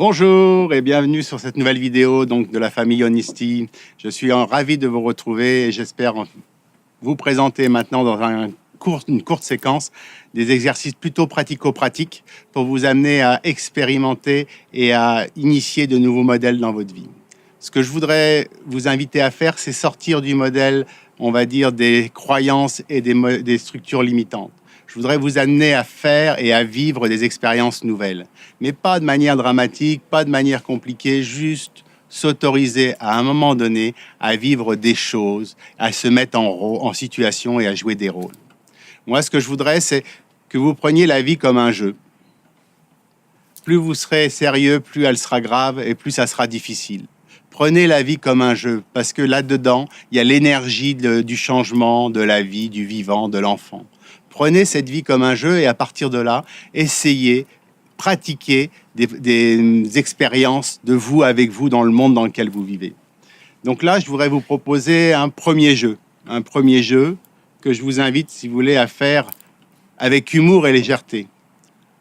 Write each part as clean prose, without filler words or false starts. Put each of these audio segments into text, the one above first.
Bonjour et bienvenue sur cette nouvelle vidéo donc, de la famille Honesty. Je suis ravi de vous retrouver et j'espère vous présenter maintenant dans une courte séquence des exercices plutôt pratico-pratiques pour vous amener à expérimenter et à initier de nouveaux modèles dans votre vie. Ce que je voudrais vous inviter à faire, c'est sortir du modèle, on va dire, des croyances et des structures limitantes. Je voudrais vous amener à faire et à vivre des expériences nouvelles, mais pas de manière dramatique, pas de manière compliquée, juste s'autoriser à un moment donné à vivre des choses, à se mettre en situation et à jouer des rôles. Moi, ce que je voudrais, c'est que vous preniez la vie comme un jeu. Plus vous serez sérieux, plus elle sera grave et plus ça sera difficile. Prenez la vie comme un jeu, parce que là-dedans, il y a l'énergie du changement, de la vie, du vivant, de l'enfant. Prenez cette vie comme un jeu et à partir de là, essayez, pratiquez des expériences de vous avec vous dans le monde dans lequel vous vivez. Donc là, je voudrais vous proposer un premier jeu que je vous invite, si vous voulez, à faire avec humour et légèreté.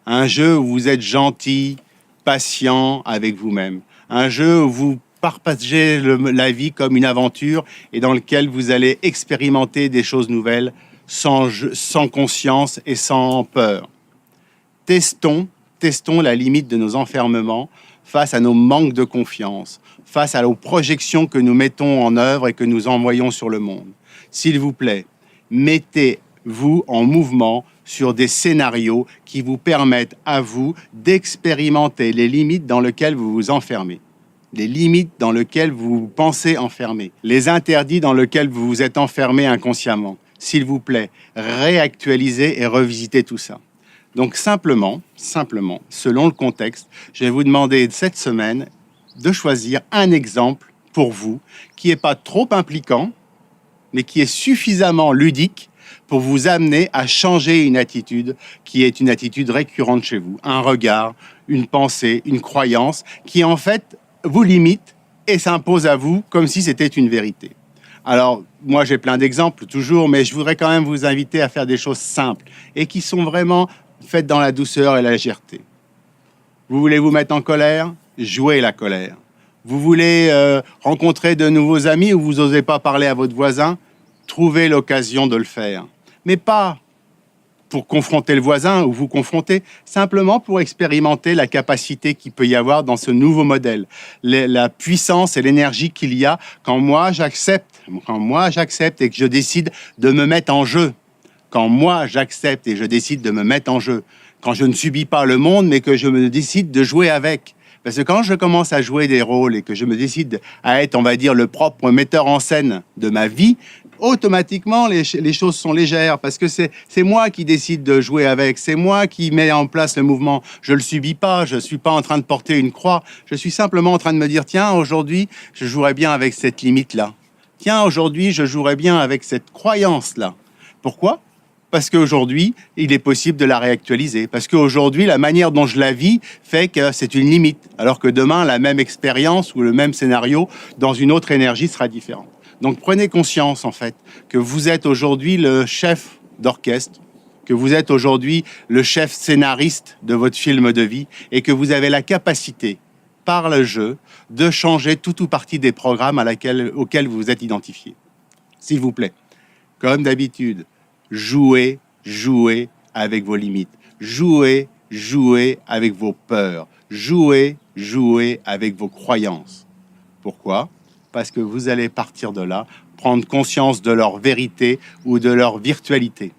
Un jeu où vous êtes gentil, patient avec vous-même. Un jeu où vous partagez la vie comme une aventure et dans lequel vous allez expérimenter des choses nouvelles sans conscience et sans peur. Testons la limite de nos enfermements face à nos manques de confiance, face à nos projections que nous mettons en œuvre et que nous envoyons sur le monde. S'il vous plaît, mettez-vous en mouvement sur des scénarios qui vous permettent à vous d'expérimenter les limites dans lesquelles vous vous enfermez, les limites dans lesquelles vous pensez enfermer, les interdits dans lesquels vous vous êtes enfermé inconsciemment. S'il vous plaît, réactualisez et revisitez tout ça. Donc simplement, selon le contexte, je vais vous demander cette semaine de choisir un exemple pour vous qui n'est pas trop impliquant, mais qui est suffisamment ludique pour vous amener à changer une attitude qui est une attitude récurrente chez vous. Un regard, une pensée, une croyance qui en fait vous limite et s'impose à vous comme si c'était une vérité. Alors, moi j'ai plein d'exemples toujours, mais je voudrais quand même vous inviter à faire des choses simples et qui sont vraiment faites dans la douceur et la légèreté. Vous voulez vous mettre en colère? Jouez la colère. Vous voulez rencontrer de nouveaux amis ou vous n'osez pas parler à votre voisin? Trouvez l'occasion de le faire. Mais pas pour confronter le voisin ou vous confronter, simplement pour expérimenter la capacité qu'il peut y avoir dans ce nouveau modèle, la puissance et l'énergie qu'il y a quand moi j'accepte et que je décide de me mettre en jeu, quand moi j'accepte et je décide de me mettre en jeu, quand je ne subis pas le monde mais que je me décide de jouer avec. Parce que quand je commence à jouer des rôles et que je me décide à être, on va dire, le propre metteur en scène de ma vie, automatiquement, les choses sont légères parce que c'est moi qui décide de jouer avec, c'est moi qui mets en place le mouvement. Je ne le subis pas, je ne suis pas en train de porter une croix, je suis simplement en train de me dire, tiens, aujourd'hui, je jouerai bien avec cette limite-là. Tiens, aujourd'hui, je jouerai bien avec cette croyance-là. Pourquoi ? Parce qu'aujourd'hui, il est possible de la réactualiser. Parce qu'aujourd'hui, la manière dont je la vis fait que c'est une limite. Alors que demain, la même expérience ou le même scénario, dans une autre énergie, sera différent. Donc prenez conscience, en fait, que vous êtes aujourd'hui le chef d'orchestre, que vous êtes aujourd'hui le chef scénariste de votre film de vie et que vous avez la capacité, par le jeu, de changer tout ou partie des programmes auxquels vous vous êtes identifié. S'il vous plaît, comme d'habitude, jouez avec vos limites. Jouez avec vos peurs. Jouez avec vos croyances. Pourquoi ? Parce que vous allez partir de là, prendre conscience de leur vérité ou de leur virtualité.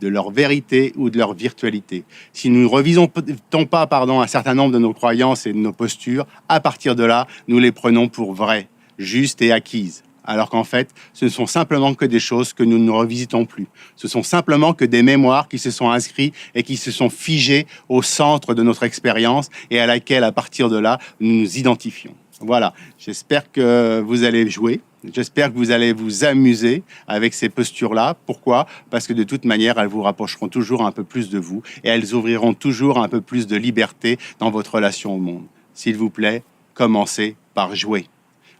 De leur vérité ou de leur virtualité. Si nous ne revisons pas un certain nombre de nos croyances et de nos postures, à partir de là, nous les prenons pour vraies, justes et acquises. Alors qu'en fait, ce ne sont simplement que des choses que nous ne revisitons plus. Ce sont simplement que des mémoires qui se sont inscrites et qui se sont figées au centre de notre expérience et à laquelle, à partir de là, nous nous identifions. Voilà, j'espère que vous allez jouer, j'espère que vous allez vous amuser avec ces postures-là. Pourquoi ? Parce que de toute manière, elles vous rapprocheront toujours un peu plus de vous et elles ouvriront toujours un peu plus de liberté dans votre relation au monde. S'il vous plaît, commencez par jouer.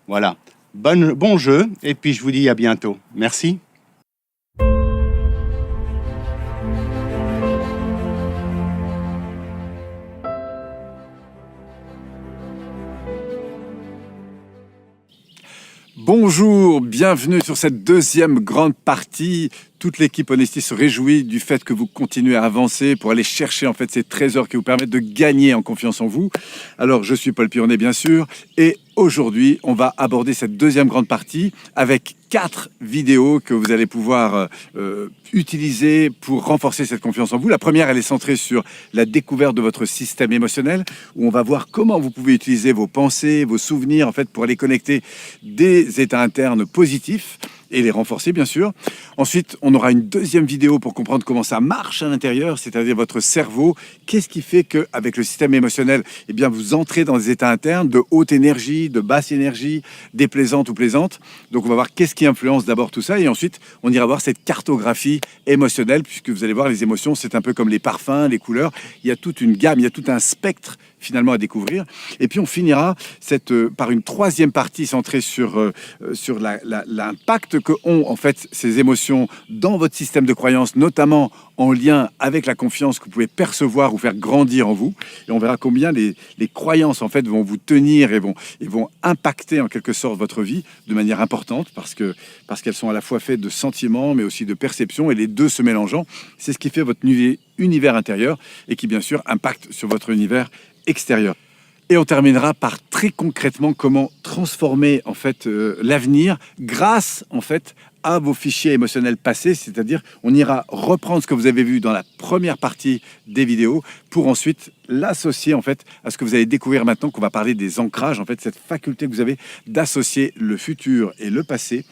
Voilà. Bon jeu, et puis je vous dis à bientôt. Merci. Bonjour, bienvenue sur cette deuxième grande partie. Toute l'équipe Honesty se réjouit du fait que vous continuez à avancer pour aller chercher en fait ces trésors qui vous permettent de gagner en confiance en vous. Alors, je suis Paul Pironnet, bien sûr, et aujourd'hui, on va aborder cette deuxième grande partie avec 4 vidéos que vous allez pouvoir utiliser pour renforcer cette confiance en vous. La première, elle est centrée sur la découverte de votre système émotionnel, où on va voir comment vous pouvez utiliser vos pensées, vos souvenirs, en fait, pour aller connecter des états internes positifs et les renforcer, bien sûr. Ensuite, on aura une deuxième vidéo pour comprendre comment ça marche à l'intérieur, c'est-à-dire votre cerveau. Qu'est-ce qui fait qu'avec le système émotionnel, eh bien, vous entrez dans des états internes de haute énergie, de basse énergie, déplaisante ou plaisante. Donc, on va voir qu'est-ce qui influence d'abord tout ça. Et ensuite, on ira voir cette cartographie émotionnelle, puisque vous allez voir, les émotions, c'est un peu comme les parfums, les couleurs. Il y a toute une gamme, il y a tout un spectre finalement à découvrir. Et puis, on finira par une troisième partie centrée sur l'impact que ont en fait ces émotions dans votre système de croyance, notamment en lien avec la confiance que vous pouvez percevoir ou faire grandir en vous. Et on verra combien les croyances en fait vont vous tenir et vont impacter en quelque sorte votre vie de manière importante parce qu'elles sont à la fois faites de sentiments mais aussi de perceptions, et les deux se mélangeant, c'est ce qui fait votre univers intérieur et qui bien sûr impacte sur votre univers extérieur. Et on terminera par très concrètement comment transformer en fait l'avenir grâce en fait à vos fichiers émotionnels passés, c'est-à-dire on ira reprendre ce que vous avez vu dans la première partie des vidéos pour ensuite l'associer en fait à ce que vous allez découvrir maintenant, qu'on va parler des ancrages, en fait cette faculté que vous avez d'associer le futur et le passé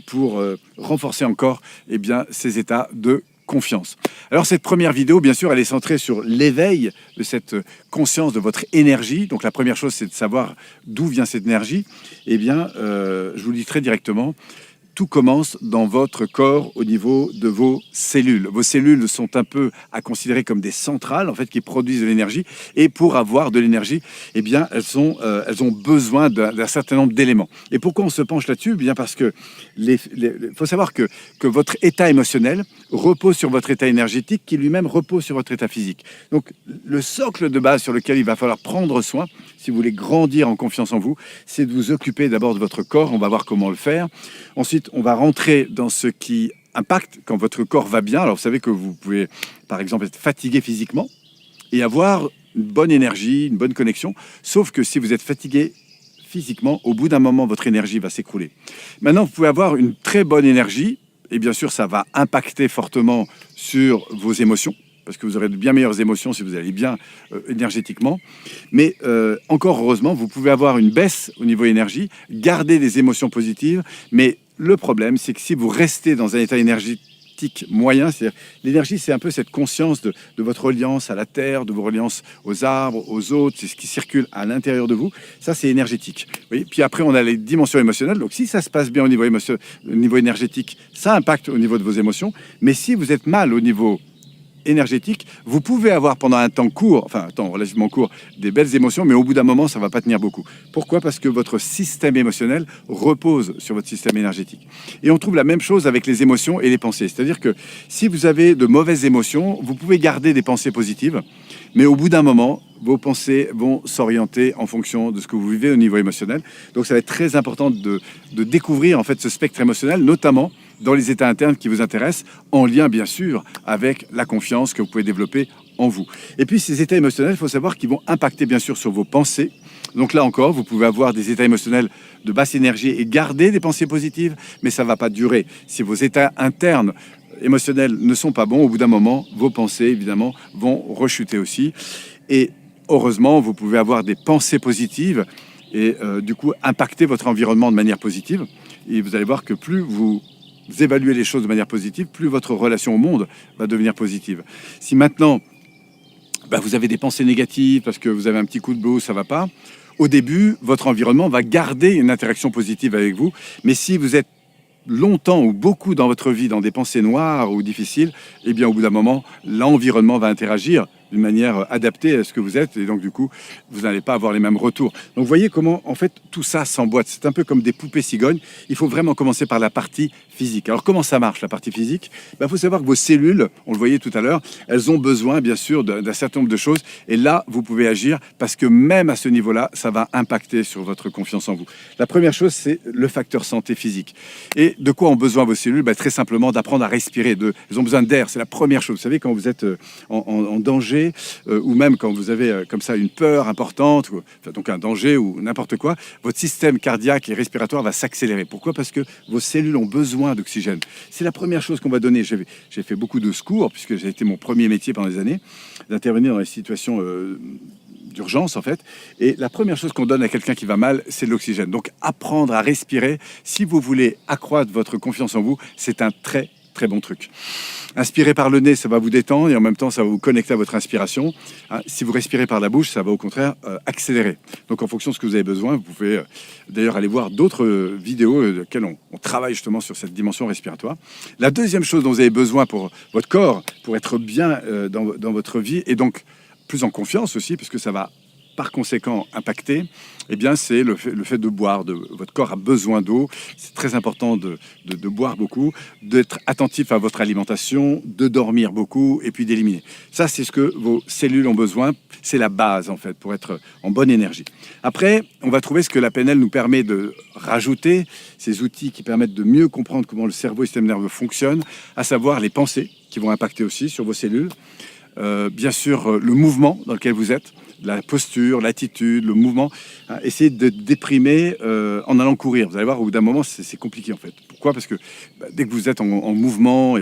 pour renforcer encore eh bien, ces états de confiance. Alors cette première vidéo, bien sûr, elle est centrée sur l'éveil de cette conscience de votre énergie. Donc la première chose, c'est de savoir d'où vient cette énergie. Eh bien, je vous le dis très directement, tout commence dans votre corps au niveau de vos cellules. Vos cellules sont un peu à considérer comme des centrales en fait qui produisent de l'énergie, et pour avoir de l'énergie, eh bien elles ont besoin d'un certain nombre d'éléments. Et pourquoi on se penche là-dessus? Eh bien parce que faut savoir que votre état émotionnel repose sur votre état énergétique, qui lui-même repose sur votre état physique. Donc le socle de base sur lequel il va falloir prendre soin si vous voulez grandir en confiance en vous, c'est de vous occuper d'abord de votre corps. On va voir comment le faire. Ensuite, on va rentrer dans ce qui impacte quand votre corps va bien. Alors, vous savez que vous pouvez, par exemple, être fatigué physiquement et avoir une bonne énergie, une bonne connexion. Sauf que si vous êtes fatigué physiquement, au bout d'un moment, votre énergie va s'écrouler. Maintenant, vous pouvez avoir une très bonne énergie et bien sûr, ça va impacter fortement sur vos émotions, parce que vous aurez de bien meilleures émotions si vous allez bien énergétiquement. Mais encore heureusement, vous pouvez avoir une baisse au niveau énergie, garder des émotions positives, mais le problème, c'est que si vous restez dans un état énergétique moyen, c'est-à-dire l'énergie, c'est un peu cette conscience de votre reliance à la terre, de vos reliances aux arbres, aux autres, c'est ce qui circule à l'intérieur de vous. Ça, c'est énergétique. Oui. Puis après, on a les dimensions émotionnelles. Donc, si ça se passe bien au niveau énergétique, ça impacte au niveau de vos émotions. Mais si vous êtes mal au niveau énergétique, vous pouvez avoir pendant un temps court, enfin un temps relativement court, des belles émotions, mais au bout d'un moment, ça ne va pas tenir beaucoup. Pourquoi? Parce que votre système émotionnel repose sur votre système énergétique. Et on trouve la même chose avec les émotions et les pensées. C'est-à-dire que si vous avez de mauvaises émotions, vous pouvez garder des pensées positives, mais au bout d'un moment, vos pensées vont s'orienter en fonction de ce que vous vivez au niveau émotionnel. Donc ça va être très important de découvrir en fait ce spectre émotionnel, notamment dans les états internes qui vous intéressent, en lien bien sûr avec la confiance que vous pouvez développer en vous. Et puis ces états émotionnels, il faut savoir qu'ils vont impacter bien sûr sur vos pensées. Donc là encore, vous pouvez avoir des états émotionnels de basse énergie et garder des pensées positives, mais ça ne va pas durer. Si vos états internes émotionnels ne sont pas bons, au bout d'un moment, vos pensées évidemment vont rechuter aussi. Et heureusement, vous pouvez avoir des pensées positives et du coup impacter votre environnement de manière positive. Et vous allez voir que plus vous évaluez les choses de manière positive, plus votre relation au monde va devenir positive. Si maintenant, vous avez des pensées négatives parce que vous avez un petit coup de blues, ça ne va pas, au début, votre environnement va garder une interaction positive avec vous. Mais si vous êtes longtemps ou beaucoup dans votre vie dans des pensées noires ou difficiles, eh bien au bout d'un moment, l'environnement va interagir d'une manière adaptée à ce que vous êtes, et donc du coup, vous n'allez pas avoir les mêmes retours. Donc vous voyez comment, en fait, tout ça s'emboîte. C'est un peu comme des poupées cigognes. Il faut vraiment commencer par la partie physique. Alors comment ça marche, la partie physique? Il faut savoir que vos cellules, on le voyait tout à l'heure, elles ont besoin, bien sûr, d'un certain nombre de choses. Et là, vous pouvez agir parce que même à ce niveau-là, ça va impacter sur votre confiance en vous. La première chose, c'est le facteur santé physique. Et de quoi ont besoin vos cellules? Très simplement d'apprendre à respirer. Elles ont besoin d'air, c'est la première chose. Vous savez, quand vous êtes en danger, ou même quand vous avez comme ça une peur importante, donc un danger ou n'importe quoi, votre système cardiaque et respiratoire va s'accélérer. Pourquoi? Parce que vos cellules ont besoin d'oxygène. C'est la première chose qu'on va donner. J'ai fait beaucoup de secours, puisque j'ai été mon premier métier pendant des années, d'intervenir dans les situations d'urgence en fait. Et la première chose qu'on donne à quelqu'un qui va mal, c'est de l'oxygène. Donc apprendre à respirer, si vous voulez accroître votre confiance en vous, c'est un très très bon truc. Inspirez par le nez, ça va vous détendre et en même temps, ça va vous connecter à votre inspiration. Si vous respirez par la bouche, ça va au contraire accélérer. Donc en fonction de ce que vous avez besoin, vous pouvez d'ailleurs aller voir d'autres vidéos dans lesquelles on travaille justement sur cette dimension respiratoire. La deuxième chose dont vous avez besoin pour votre corps, pour être bien dans votre vie et donc plus en confiance aussi, puisque ça va par conséquent impacter, eh bien, c'est le fait de boire. Votre corps a besoin d'eau. C'est très important de boire beaucoup, d'être attentif à votre alimentation, de dormir beaucoup et puis d'éliminer. Ça, c'est ce que vos cellules ont besoin. C'est la base, en fait, pour être en bonne énergie. Après, on va trouver ce que la PNL nous permet de rajouter, ces outils qui permettent de mieux comprendre comment le cerveau et le système nerveux fonctionnent, à savoir les pensées qui vont impacter aussi sur vos cellules. Bien sûr, le mouvement dans lequel vous êtes, la posture, l'attitude, le mouvement. Essayez de déprimer en allant courir. Vous allez voir, au bout d'un moment, c'est compliqué en fait. Pourquoi? Parce que dès que vous êtes en mouvement,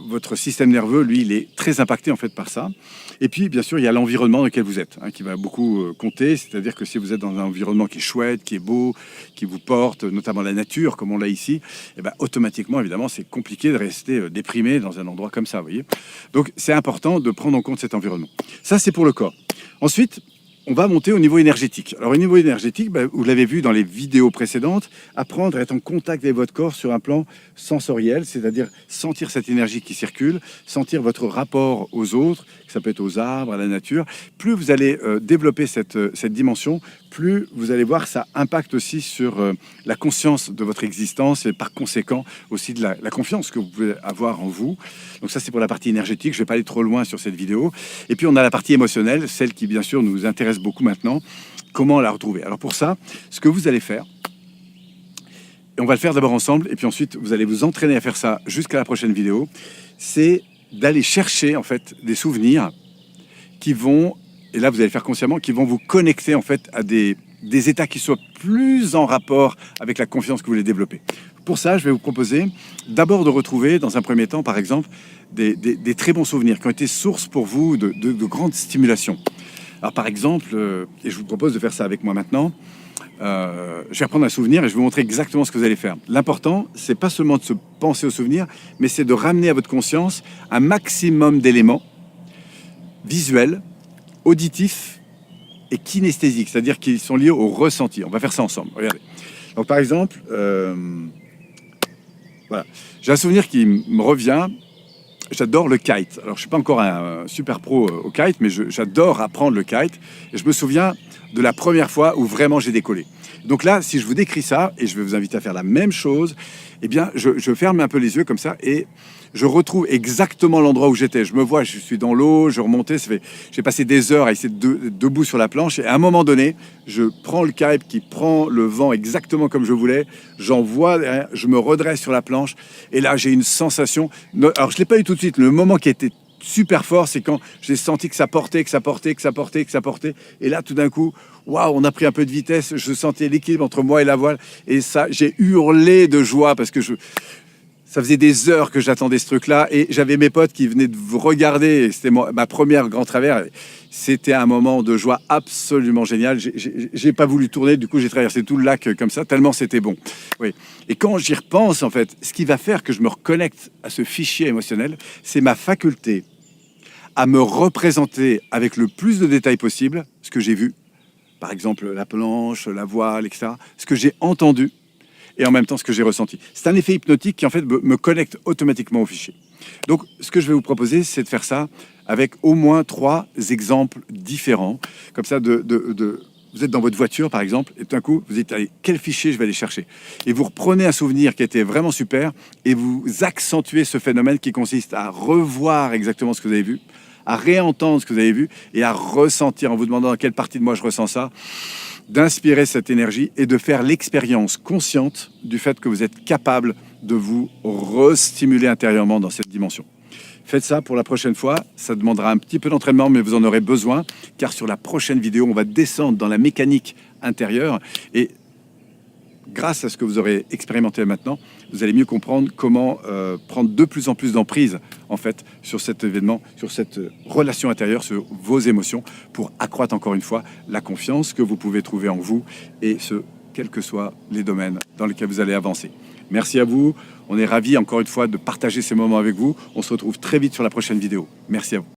votre système nerveux, lui, il est très impacté en fait par ça. Et puis, bien sûr, il y a l'environnement dans lequel vous êtes, qui va beaucoup compter. C'est-à-dire que si vous êtes dans un environnement qui est chouette, qui est beau, qui vous porte, notamment la nature, comme on l'a ici, automatiquement, évidemment, c'est compliqué de rester déprimé dans un endroit comme ça, vous voyez. Donc, c'est important de prendre en compte cet environnement. Ça, c'est pour le corps. Ensuite, on va monter au niveau énergétique. Alors, au niveau énergétique, vous l'avez vu dans les vidéos précédentes, apprendre à être en contact avec votre corps sur un plan sensoriel, c'est-à-dire sentir cette énergie qui circule, sentir votre rapport aux autres, que ça peut être aux arbres, à la nature. Plus vous allez développer cette dimension, plus vous allez voir que ça impacte aussi sur la conscience de votre existence et par conséquent aussi de la confiance que vous pouvez avoir en vous. Donc ça, c'est pour la partie énergétique. Je ne vais pas aller trop loin sur cette vidéo. Et puis, on a la partie émotionnelle, celle qui, bien sûr, nous intéresse beaucoup maintenant. Comment la retrouver? Alors pour ça, ce que vous allez faire, et on va le faire d'abord ensemble, et puis ensuite, vous allez vous entraîner à faire ça jusqu'à la prochaine vidéo, c'est d'aller chercher, en fait, des souvenirs qui vont, et là, vous allez faire consciemment, qui vont vous connecter, en fait, à des états qui soient plus en rapport avec la confiance que vous voulez développer. Pour ça, je vais vous proposer d'abord de retrouver, dans un premier temps, par exemple, des très bons souvenirs qui ont été source pour vous de grandes stimulations. Alors, par exemple, et je vous propose de faire ça avec moi maintenant, je vais reprendre un souvenir et je vais vous montrer exactement ce que vous allez faire. L'important, c'est pas seulement de se penser au souvenir, mais c'est de ramener à votre conscience un maximum d'éléments visuels, auditifs et kinesthésiques, c'est-à-dire qu'ils sont liés au ressenti. On va faire ça ensemble. Regardez. Donc, par exemple, voilà. J'ai un souvenir qui me revient. J'adore le kite. Alors, je ne suis pas encore un super pro au kite, mais j'adore apprendre le kite. Et je me souviens de la première fois où vraiment j'ai décollé. Donc là, si je vous décris ça, et je vais vous inviter à faire la même chose, eh bien, je ferme un peu les yeux comme ça et je retrouve exactement l'endroit où j'étais. Je me vois, je suis dans l'eau, je remontais. J'ai passé des heures à essayer debout sur la planche. Et à un moment donné, je prends le kite qui prend le vent exactement comme je voulais. J'envoie, je me redresse sur la planche. Et là, j'ai une sensation. Alors, je ne l'ai pas eu tout de suite. Le moment qui a été super fort, c'est quand j'ai senti que ça portait, que ça portait, que ça portait, que ça portait. Et là, tout d'un coup, waouh, on a pris un peu de vitesse. Je sentais l'équilibre entre moi et la voile. Et ça, j'ai hurlé de joie parce que ça faisait des heures que j'attendais ce truc-là. Et j'avais mes potes qui venaient de regarder. C'était ma première grand travers. C'était un moment de joie absolument génial. J'ai pas voulu tourner. Du coup, j'ai traversé tout le lac comme ça, tellement c'était bon. Oui. Et quand j'y repense, en fait, ce qui va faire que je me reconnecte à ce fichier émotionnel, c'est ma faculté à me représenter avec le plus de détails possible ce que j'ai vu. Par exemple, la planche, la voile, etc. Ce que j'ai entendu et en même temps ce que j'ai ressenti. C'est un effet hypnotique qui, en fait, me connecte automatiquement au fichier. Donc, ce que je vais vous proposer, c'est de faire ça avec au moins 3 exemples différents. Comme ça, vous êtes dans votre voiture, par exemple, et tout d'un coup, vous dites, allez, quel fichier je vais aller chercher? Et vous reprenez un souvenir qui était vraiment super, et vous accentuez ce phénomène qui consiste à revoir exactement ce que vous avez vu, à réentendre ce que vous avez vu, et à ressentir, en vous demandant dans quelle partie de moi je ressens ça, d'inspirer cette énergie et de faire l'expérience consciente du fait que vous êtes capable de vous restimuler intérieurement dans cette dimension. Faites ça pour la prochaine fois, ça demandera un petit peu d'entraînement, mais vous en aurez besoin, car sur la prochaine vidéo, on va descendre dans la mécanique intérieure, et grâce à ce que vous aurez expérimenté maintenant, vous allez mieux comprendre comment prendre de plus en plus d'emprise, en fait, sur cet événement, sur cette relation intérieure, sur vos émotions, pour accroître encore une fois la confiance que vous pouvez trouver en vous, et ce, quels que soient les domaines dans lesquels vous allez avancer. Merci à vous. On est ravis, encore une fois, de partager ces moments avec vous. On se retrouve très vite sur la prochaine vidéo. Merci à vous.